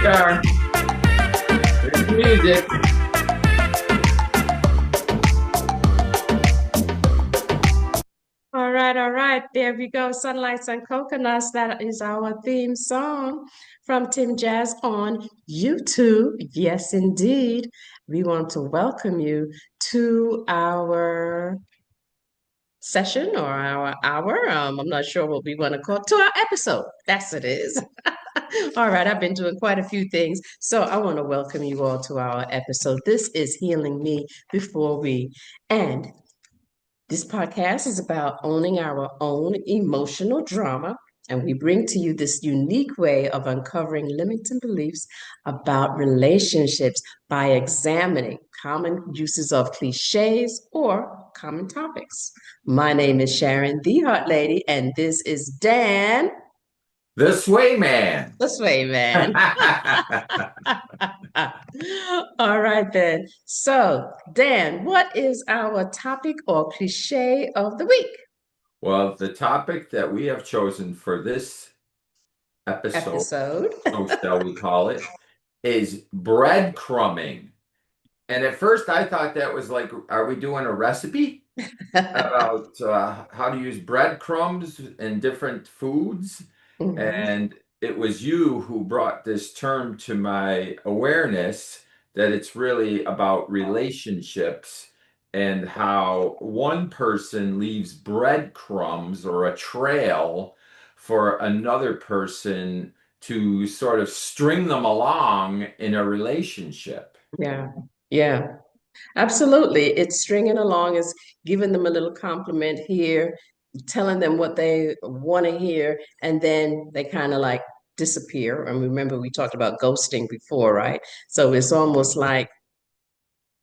Sharon, there's the music. All right. There we go. Sunlights and Coconuts. That is our theme song from Tim Jazz on YouTube. Yes, indeed. We want to welcome you to our session or our hour. I'm not sure what we want to call it, to our episode. That's it is. All right. I've been doing quite a few things. So I want to welcome you all to our episode. This is Healing Me Before We. And this podcast is about owning our own emotional drama, and we bring to you this unique way of uncovering limiting beliefs about relationships by examining common uses of cliches or common topics. My name is Sharon, the Heart Lady, and this is Dan, The Sway Man. the Sway Man. All right, then. So, Dan, what is our topic or cliche of the week? Well, the topic that we have chosen for this episode, Episode. so shall we call it, is breadcrumbing. And at first I thought that was like, are we doing a recipe about how to use breadcrumbs in different foods? Mhm. And it was you who brought this term to my awareness that it's really about relationships and how one person leaves breadcrumbs or a trail for another person to sort of string them along in a relationship. Yeah, yeah, absolutely. It's stringing along, is giving them a little compliment here, telling them what they want to hear, and then they kind of like disappear. And remember, we talked about ghosting before, right? So it's almost like,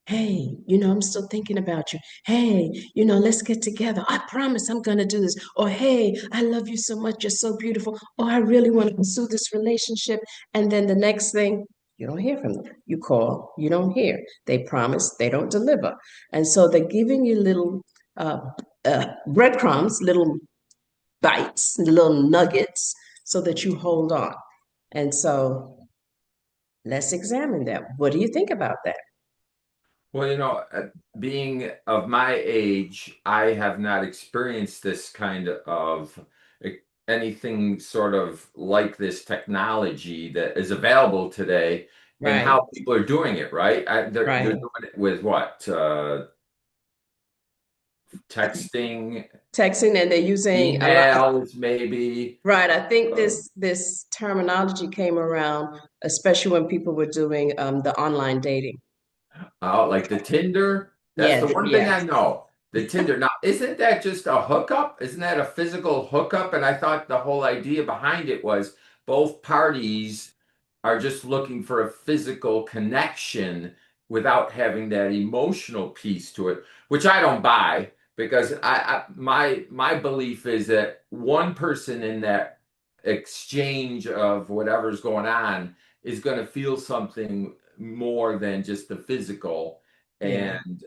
hey, I'm still thinking about you. Hey, let's get together. I promise I'm going to do this. Or, hey, I love you so much. You're so beautiful. Or, I really want to pursue this relationship. And then the next thing, you don't hear from them. You call, you don't hear. They promise, they don't deliver. And so they're giving you little uh, breadcrumbs, little bites, little nuggets, so that you hold on. And so let's examine that. What do you think about that? Well, being of my age, I have not experienced this kind of eh, anything sort of like this technology that is available today and Right, how people are doing it, right? They're right. doing it with what? Texting, Texting, and they're using a lot. emails, maybe. Right. I think Uh, this terminology came around, especially when people were doing the online dating. like the Tinder. That's Yeah, the one thing yeah. I know. The Tinder. Now, isn't that just a hookup? Isn't that a physical hookup? And I thought the whole idea behind it was both parties are just looking for a physical connection without having that emotional piece to it, which I don't buy because my belief is that one person in that exchange of whatever's going on is going to feel something more than just the physical. Yeah. And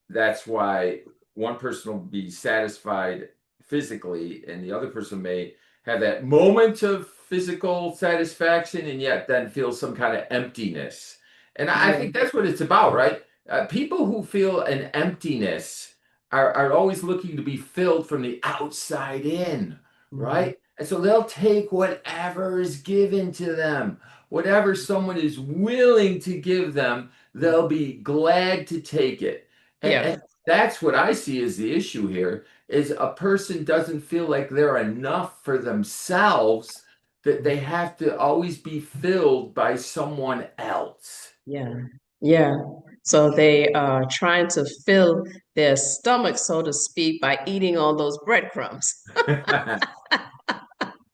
that's why one person will be satisfied physically, and the other person may have that moment of physical satisfaction and yet then feel some kind of emptiness. And I Yeah. think that's what it's about, right? People who feel an emptiness are always looking to be filled from the outside in, Mhm. right? And so they'll take whatever is given to them. Whatever someone is willing to give them, they'll be glad to take it. And Yeah. that's what I see as the issue here is a person doesn't feel like they're enough for themselves, that they have to always be filled by someone else. Yeah. Yeah. So they are trying to fill their stomach, so to speak, by eating all those breadcrumbs.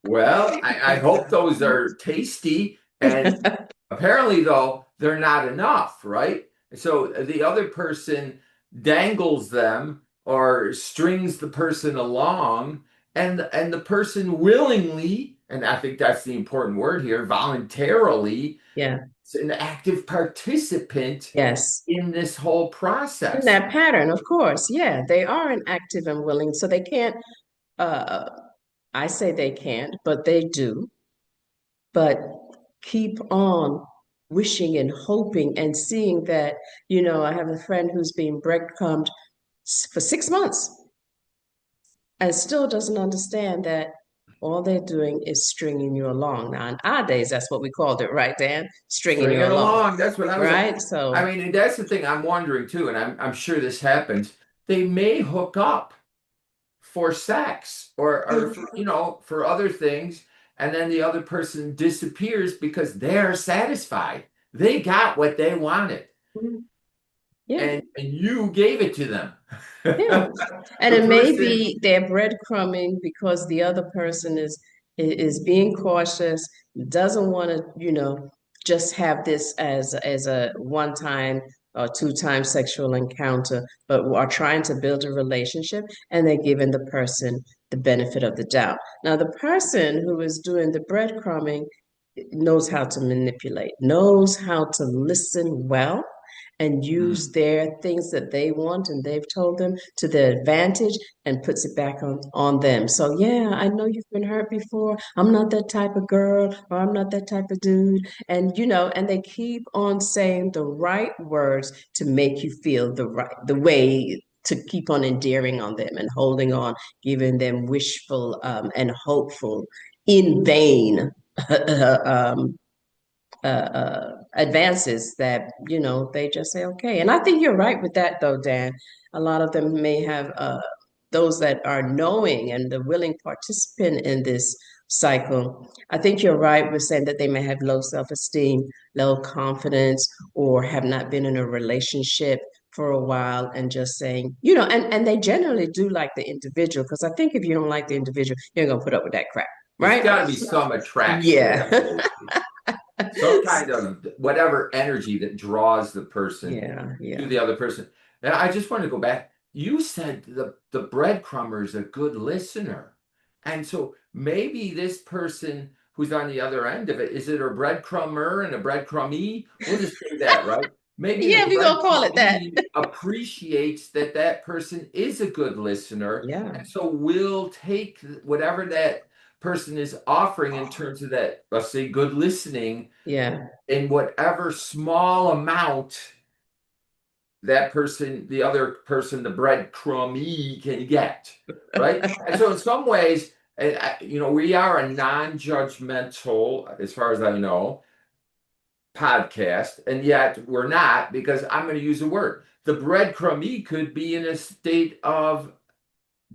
Well, I hope those are tasty. And apparently, though, they're not enough, right? So the other person dangles them or strings the person along, and the person willingly, and I think that's the important word here, voluntarily, Yeah. is an active participant Yes. in this whole In process. that pattern, of course. Yeah. They are an active and willing. So they can't, uh, I say they can't, but they do. But keep on wishing and hoping and seeing that, I have a friend who's been breadcrumbed for 6 months and still doesn't understand that all they're doing is stringing you along. Now, in our days, that's what we called it, right, Dan? Stringing String you it along, along. That's what I was. right? I So, mean, and that's the thing I'm wondering too, and I'm sure this happens. They may hook up for sex or for, for other things, and then the other person disappears because they're satisfied. They got what they wanted, yeah. and you gave it to them. Yeah. And The it may person, be they're breadcrumbing because the other person is being cautious, doesn't want to, just have this as a one time or two-time sexual encounter, but are trying to build a relationship and they're giving the person the benefit of the doubt. Now, the person who is doing the breadcrumbing knows how to manipulate, knows how to listen well and use mm, their things that they want and they've told them to their advantage and puts it back on them. So yeah, I know you've been hurt before. I'm not that type of girl or I'm not that type of dude. And and they keep on saying the right words to make you feel the way to keep on endearing on them and holding on, giving them wishful and hopeful in vain um, advances that they just say okay. And I think you're right with that, though, Dan. A lot of them may have those that are knowing and the willing participant in this cycle. I think you're right with saying that they may have low self-esteem, low confidence, or have not been in a relationship for a while and just saying, and they generally do like the individual because I think if you don't like the individual, you're gonna put up with that crap, there's right? got to be some attraction, Yeah. absolutely. Some kind of whatever energy that draws the person Yeah, to yeah. the other person. And I just want to go back. You said the breadcrumber is a good listener. And so maybe this person who's on the other end of it, is it a breadcrumber and a breadcrumbee? We'll just say that, right? Maybe the Yeah, we gonna call it that. breadcrumbee appreciates that that person is a good listener. Yeah, And so will take whatever that person is offering in terms of that, let's say, good listening yeah. in whatever small amount that person, the other person, the breadcrumby can get, right? And so in some ways, we are a non-judgmental, as far as I know, podcast, and yet we're not because I'm going to use a word. The breadcrumby could be in a state of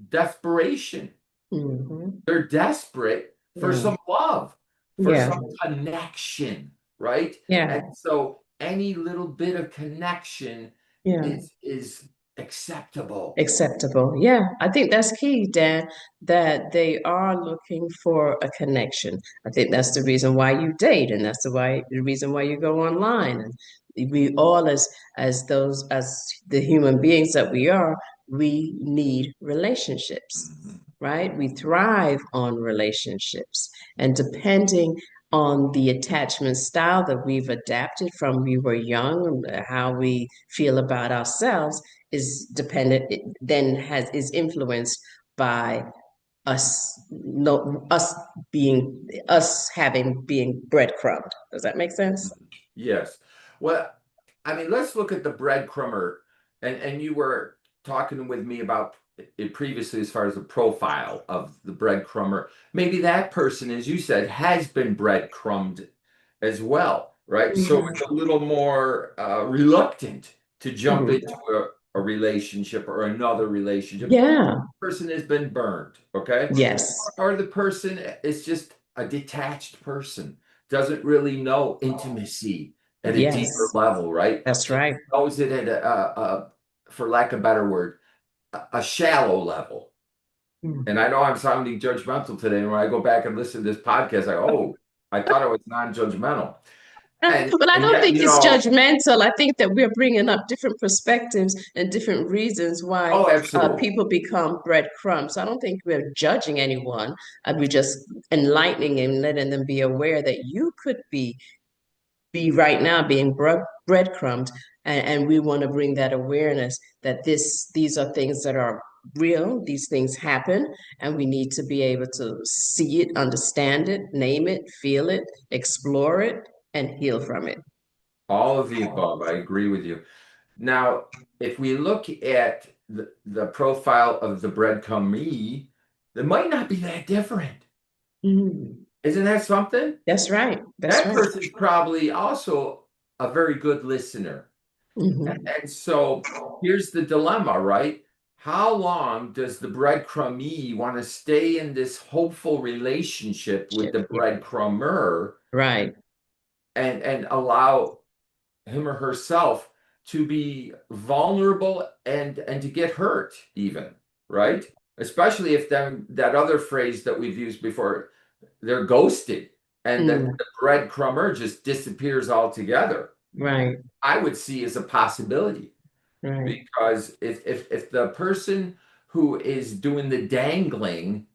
desperation. Hmm. They're desperate for Yeah, some love, for yeah, some connection, right? yeah, And so any little bit of connection yeah. is acceptable. Acceptable. Yeah, I think that's key, Dan, that they are looking for a connection. I think that's the reason why you date, and that's the reason why you go online. And we all as the human beings that we are, we need relationships, Mhm. right? We thrive on relationships. And depending on the attachment style that we've adapted from we were young, how we feel about ourselves is dependent then has is influenced by us no us being breadcrumbed. Does that make sense? Yes. Well, I mean, let's look at the breadcrumber. And you were talking with me about it previously as far as the profile of the breadcrumber. Maybe that person, as you said, has been breadcrumbed as well, right? So Mhm. it's a little more reluctant to jump Mhm. into a relationship or another relationship. Yeah. Person has been burned, okay? Yes. Or the person is just a detached person, doesn't really know intimacy at a deeper Yes. level, right? That's right. Knows it at for lack of a better word, a shallow level. Mm. And I know I'm sounding judgmental today. And when I go back and listen to this podcast, I thought I was non-judgmental. But I And don't yet, think it's judgmental. I think that we're bringing up different perspectives and different reasons why oh, absolutely. people become breadcrumbs. So I don't think we're judging anyone. We're just enlightening and letting them be aware that you could be right now being breadcrumbed, and we want to bring that awareness that these are things that are real. These things happen, and we need to be able to see it, understand it, name it, feel it, explore it, and heal from it. All of the above. I agree with you. Now, if we look at the profile of the breadcrumbee, it might not be that different. Mhm. Isn't that something? That's right. That's That right. person's probably also a very good listener. Hmm. And so here's the dilemma, right? How long does the breadcrumbee want to stay in this hopeful relationship with the Yeah. breadcrumber Right. and allow him or herself to be vulnerable and to get hurt even, right? Especially if then that other phrase that we've used before, they're ghosted and that Mm, the breadcrumber just disappears altogether. right. I would see as a possibility Right. because if the person who is doing the dangling,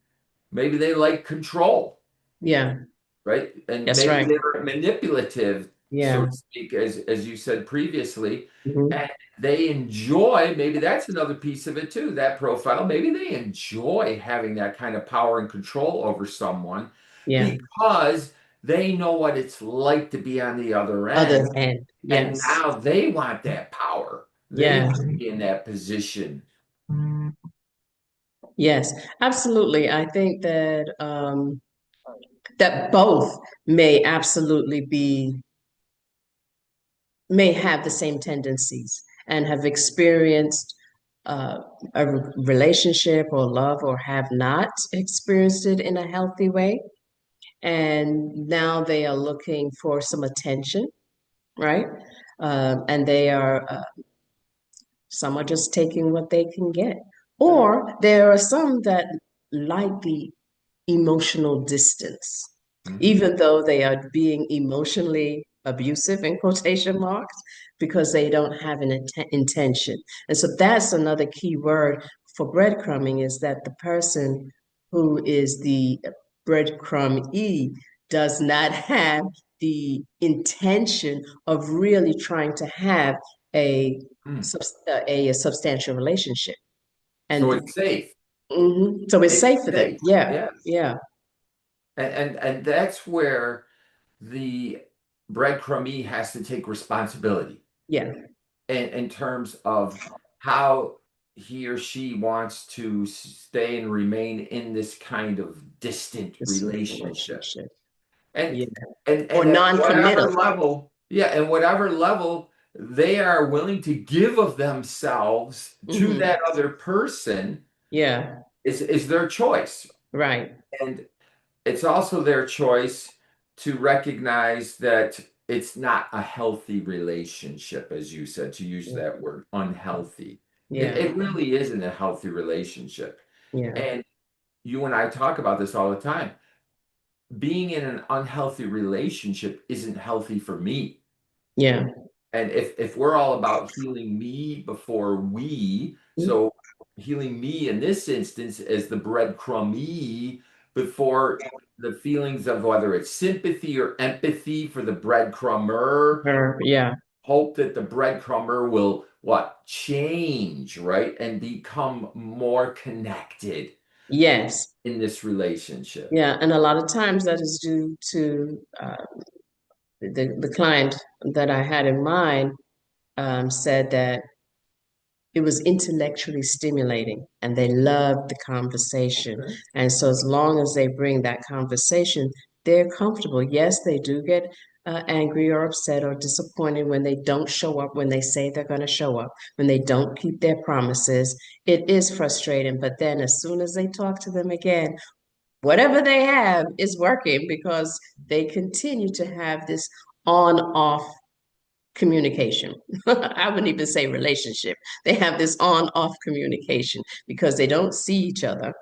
maybe they like control, Yeah. right? And That's maybe right. they're manipulative, so Yeah. to speak, as you said previously, Hmm. and they enjoy, maybe that's another piece of it too, that profile. Maybe they enjoy having that kind of power and control over someone Yeah. because they know what it's like to be on the other Other end, end. and Yes. now they want that power. They Yeah. want to be in that position. Yes. Absolutely. I think that that both may absolutely be may have the same tendencies and have experienced uh, a relationship or love or have not experienced it in a healthy way. And now they are looking for some attention, right? And they are, some are just taking what they can get. Or there are some that like the emotional distance, Mhm. even though they are being emotionally abusive in quotation marks, because they don't have an intention. And so that's another key word for breadcrumbing is that the person who is the breadcrumb does not have the intention of really trying to have a Mm. a substantial relationship. So And it's safe. so it's It's safe for them. safe. Yeah, Yes. yeah, And that's where the breadcrumbee has to take responsibility yeah. in terms of how he or she wants to stay and remain in this kind of distant This relationship. relationship. And Yeah. Or and at non-committal. whatever level, yeah, and whatever level they are willing to give of themselves to Hmm. that other person Yeah, is their choice. right. And it's also their choice to recognize that it's not a healthy relationship, as you said, to use that word, unhealthy. It, Yeah, it really isn't a healthy relationship. yeah, And you and I talk about this all the time. Being in an unhealthy relationship isn't healthy for me. yeah. And if we're all about healing me before we, so healing me in this instance as the breadcrumbee before the feelings of whether it's sympathy or empathy for the breadcrumber, Yeah. hope that the breadcrumber will what change, right? And become more connected Yes. in this relationship. Yeah. And a lot of times that is due to the client that I had in mind said that it was intellectually stimulating and they loved the conversation. Okay. And so, as long as they bring that conversation, they're comfortable. Yes, they do get angry or upset or disappointed when they don't show up, when they say they're going to show up, when they don't keep their promises. It is frustrating. But then, as soon as they talk to them again, whatever they have is working because they continue to have this on off communication. I wouldn't even say relationship. They have this on off communication because they don't see each other.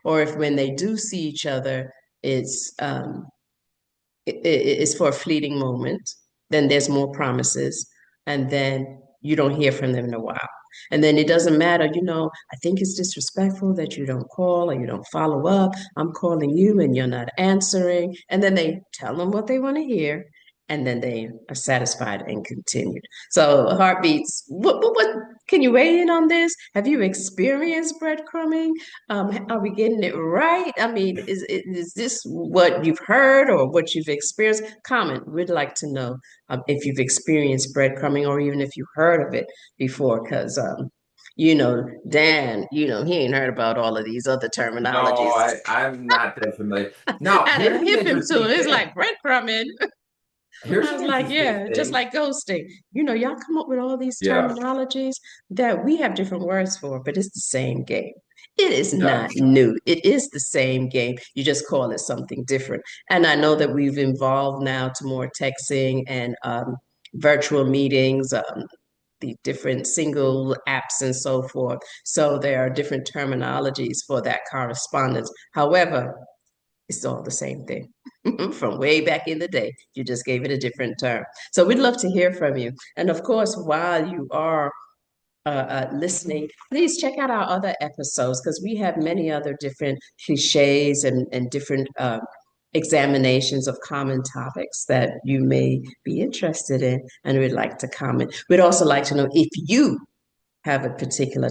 Or if when they do see each other, it's it's for a fleeting moment. Then there's more promises, and then you don't hear from them in a while. And then it doesn't matter, I think it's disrespectful that you don't call or you don't follow up. I'm calling you and you're not answering. And then they tell them what they want to hear, and then they are satisfied and continue. So heartbeats, what Can you weigh in on this? Have you experienced breadcrumbing? Are we getting it right? I mean, is this what you've heard or what you've experienced? Comment. We'd like to know if you've experienced breadcrumbing or even if you heard of it before, because Dan, he ain't heard about all of these other No, terminologies. I'm not that familiar. Now, And here's it the hip him to interesting it. It's thing. like breadcrumbing. Here's I an was like, interesting yeah, just thing. like ghosting. Y'all come up with all these Yeah, terminologies that we have different words for, but it's the same game. It is yeah, not new. It is the same game. You just call it something different. And I know that we've evolved now to more texting and virtual meetings, the different single apps and so forth. So there are different terminologies for that correspondence. However, it's all the same thing from way back in the day. You just gave it a different term. So we'd love to hear from you. And of course, while you are listening, please check out our other episodes because we have many other different cliches and different examinations of common topics that you may be interested in and we'd like to comment. We'd also like to know if you have a particular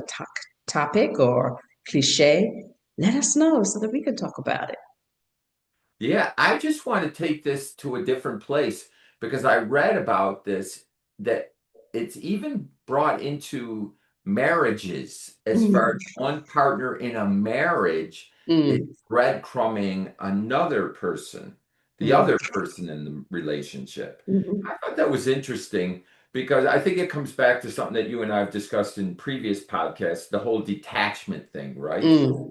topic or cliche, let us know so that we can talk about it. yeah. I just want to take this to a different place because I read about this that it's even brought into marriages as far Mm, as one partner in a marriage is mm, breadcrumbing another person, the mm, other person in the relationship. mhm. I thought that was interesting because I think it comes back to something that you and I have discussed in previous podcasts, the whole detachment thing, right? Mm.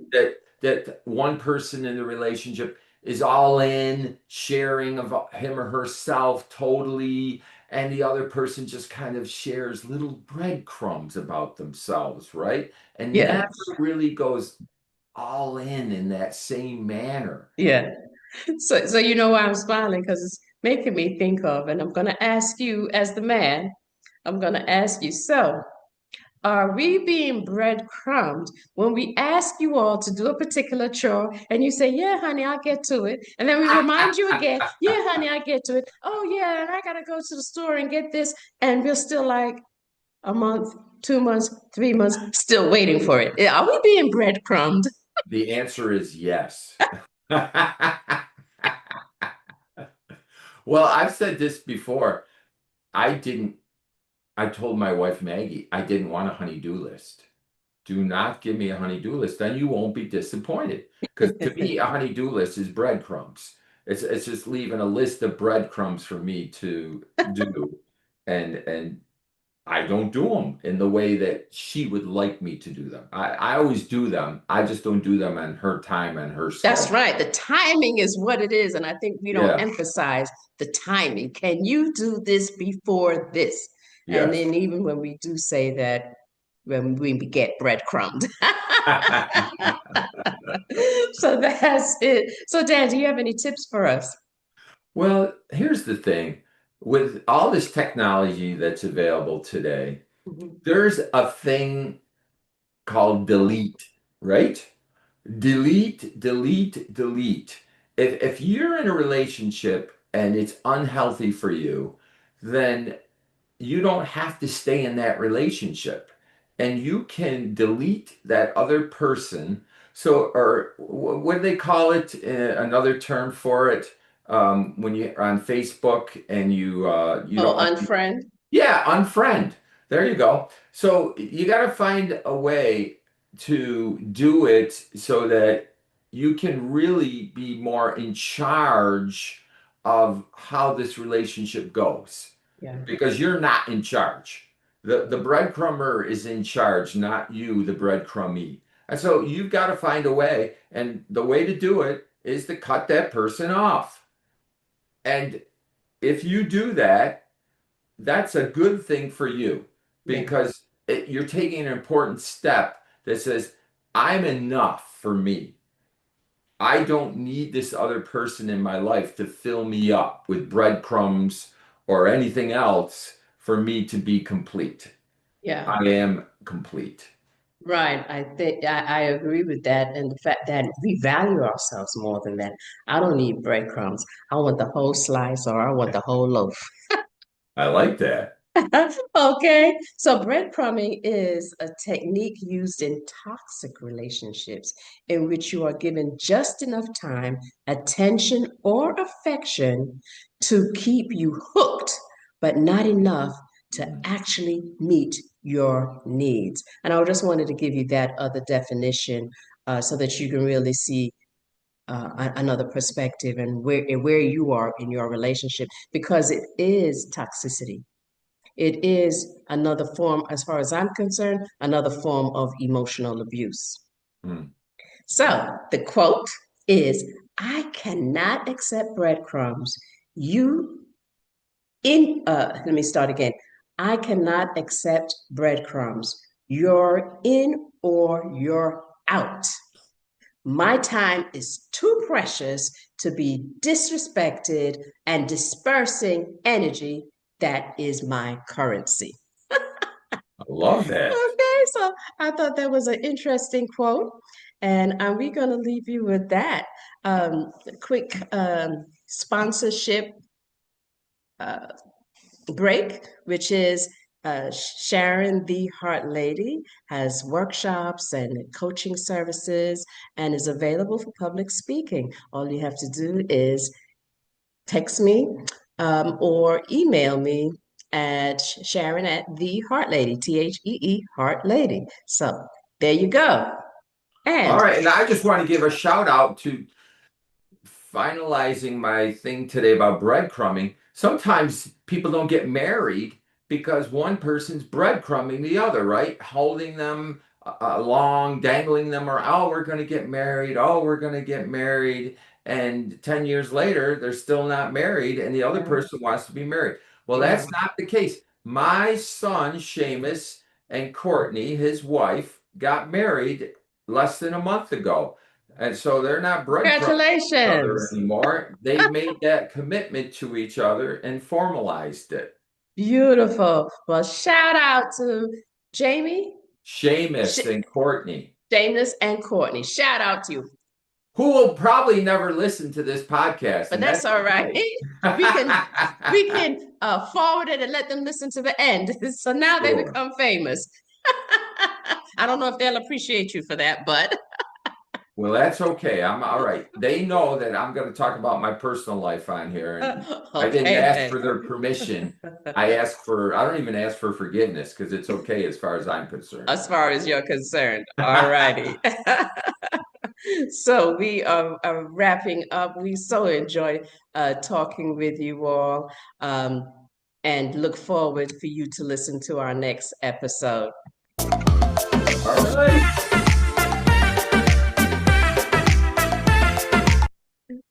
That one person in the relationship is all in, sharing of him or herself totally, and the other person just kind of shares little breadcrumbs about themselves, right? And Yeah, never really goes all in that same manner. yeah. So you know why I'm smiling because it's making me think of, and I'm going to ask you as the man, I'm going to ask you, so are we being breadcrumbed when we ask you all to do a particular chore and you say, yeah, honey, I'll get to it. And then we remind you again, yeah, honey, I get to it. Oh, yeah, and I got to go to the store and get this. And we're still like a month, 2 months, 3 months, still waiting for it. Are we being breadcrumbed? The answer is yes. Well, I've said this before. I didn't, I told my wife Maggie, I didn't want a honey-do list. Do not give me a honey-do list, then you won't be disappointed. Because to me, a honey-do list is breadcrumbs. It's just leaving a list of breadcrumbs for me to do. And I don't do them in the way that she would like me to do them. I always do them. I just don't do them on her time and her That's schedule. right. The timing is what it is. And I think we don't Yeah. emphasize the timing. Can you do this before this? And Yes. then even when we do say that, when we get breadcrumbed. So that's it. So Dan, do you have any tips for us? Well, here's the thing. With all this technology that's available today, Mhm. there's a thing called delete, right? Delete, delete, delete. If you're in a relationship and it's unhealthy for you, then you don't have to stay in that relationship and you can delete that other person. So, or what do they call it? Another term for it, when you're on Facebook and you Oh, don't want to, unfriend? yeah, unfriend. There you go. So you got to find a way to do it so that you can really be more in charge of how this relationship goes Yeah. because you're not in charge. The breadcrumber is in charge, not you, the breadcrumbee. And so you've got to find a way, and the way to do it is to cut that person off. And if you do that, that's a good thing for you Yeah. because you're taking an important step that says, I'm enough for me. I don't need this other person in my life to fill me up with breadcrumbs or anything else for me to be complete. Yeah. I am complete. Right. I think I agree with that. And the fact that we value ourselves more than that. I don't need breadcrumbs. I want the whole slice or I want the whole loaf. I like that. Okay, so breadcrumbing is a technique used in toxic relationships in which you are given just enough time, attention, or affection to keep you hooked, but not enough to Mm. actually meet your needs. And I just wanted to give you that other definition so that you can really see another perspective and where you are in your relationship because it is toxicity. It is another form, as far as I'm concerned, another form of emotional abuse. Mm. So the quote is, I cannot accept breadcrumbs. You let me start again. I cannot accept breadcrumbs. You're in or you're out. My time is too precious to be disrespected and dispersing energy that is my currency. I love that. Okay, so I thought that was an interesting quote, and we're going to leave you with that. Quick sponsorship uh, break, which is Sharon the Heart Lady has workshops and coaching services and is available for public speaking. All you have to do is text me or email me at Sharon at the Heart Lady, Heart Lady. So there you go. All And right, and I just want to give a shout out to finalizing my thing today about breadcrumbing. Sometimes people don't get married because one person's breadcrumbing the other, right? Holding them along, dangling them, or oh, we're going to get married. Oh, we're going to get married. And 10 years later, they're still not married, and the other yeah, person wants to be married. Well, yeah. that's not the case. My son, Seamus, and Courtney, his wife, got married less than a month ago. And so they're not breadcrumbing other Congratulations. anymore. They've made that commitment to each other and formalized it. Beautiful. Well, shout out to Jamie, Seamus Sh- and Courtney, Shameless, and Courtney. Shout out to you. who will probably never listen to this podcast, But and that's that's all right. okay. We can we can forward it and let them listen to the end. So now they Sure. become famous. I don't know if they'll appreciate you for that, but Well, that's okay. I'm all right. They know that I'm going to talk about my personal life on here, and I didn't okay ask then. for their permission. I don't even ask for forgiveness because it's okay as far as I'm concerned. As far as you're concerned. All righty. So we are wrapping up. We so enjoy talking with you all and look forward for you to listen to our next episode. All right.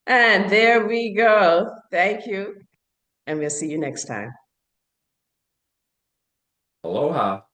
And there we go. Thank you. And we'll see you next time. Aloha.